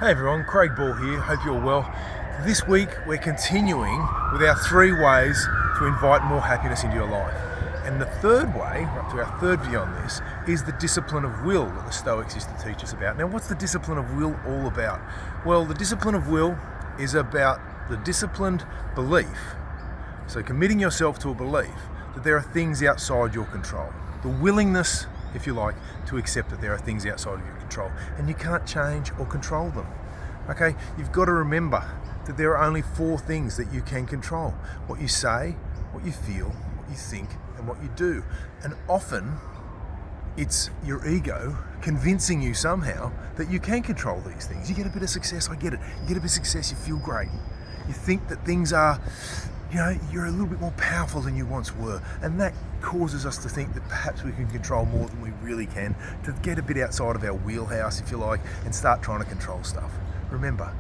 Hey everyone, Craig Ball here, hope you're well. This week we're continuing with our 3 ways to invite more happiness into your life. And the third way, up to our third video on this, is the discipline of will that the Stoics used to teach us about. Now what's the discipline of will all about? Well, the discipline of will is about the disciplined belief, so committing yourself to a belief that there are things outside your control. The willingness, if you like, to accept that there are things outside of your control and you can't change or control them. Okay, you've got to remember that there are only 4 things that you can control: what you say, what you feel, what you think, and what you do. And often it's your ego convincing you somehow that you can control these things. You get a bit of success, I get it. You get a bit of success, you feel great. You think that things are, you're a little bit more powerful than you once were, and that causes us to think that perhaps we can control more than we really can, to get a bit outside of our wheelhouse, if you like, and start trying to control stuff. Remember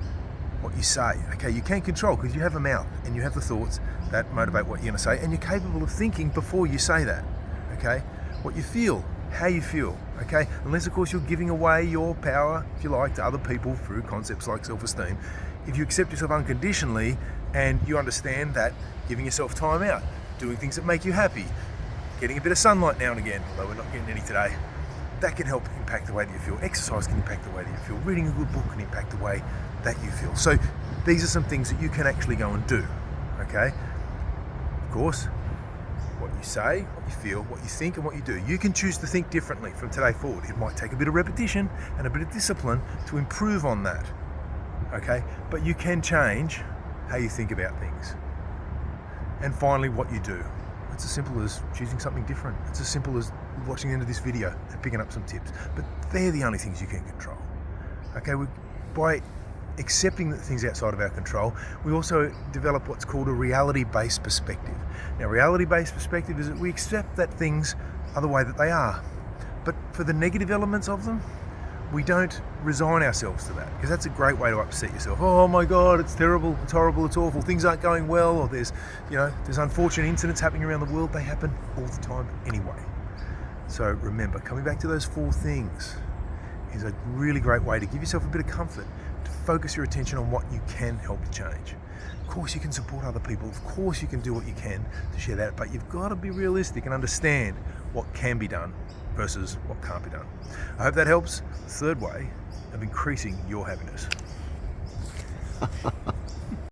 what you say. Okay, you can control because you have a mouth and you have the thoughts that motivate what you're going to say, and you're capable of thinking before you say that. Okay, what you feel, how you feel. Okay, unless of course you're giving away your power, if you like, to other people through concepts like self-esteem. If you accept yourself unconditionally and you understand that giving yourself time out, doing things that make you happy, getting a bit of sunlight now and again, although we're not getting any today, that can help impact the way that you feel. Exercise can impact the way that you feel. Reading a good book can impact the way that you feel. So these are some things that you can actually go and do. Okay, of course, what you say, what you feel, what you think, and what you do. You can choose to think differently from today forward. It might take a bit of repetition and a bit of discipline to improve on that. Okay, but you can change how you think about things. And finally, what you do. It's as simple as choosing something different. It's as simple as watching the end of this video and picking up some tips. But they're the only things you can control. Okay, by accepting that things outside of our control, we also develop what's called a reality-based perspective. Now, reality-based perspective is that we accept that things are the way that they are. But for the negative elements of them, we don't resign ourselves to that, because that's a great way to upset yourself. Oh my God, it's terrible, it's horrible, it's awful, things aren't going well, or there's unfortunate incidents happening around the world. They happen all the time anyway. So remember, coming back to those 4 things is a really great way to give yourself a bit of comfort, to focus your attention on what you can help to change. Of course you can support other people, of course you can do what you can to share that, but you've got to be realistic and understand what can be done versus what can't be done. I hope that helps. The third way of increasing your happiness.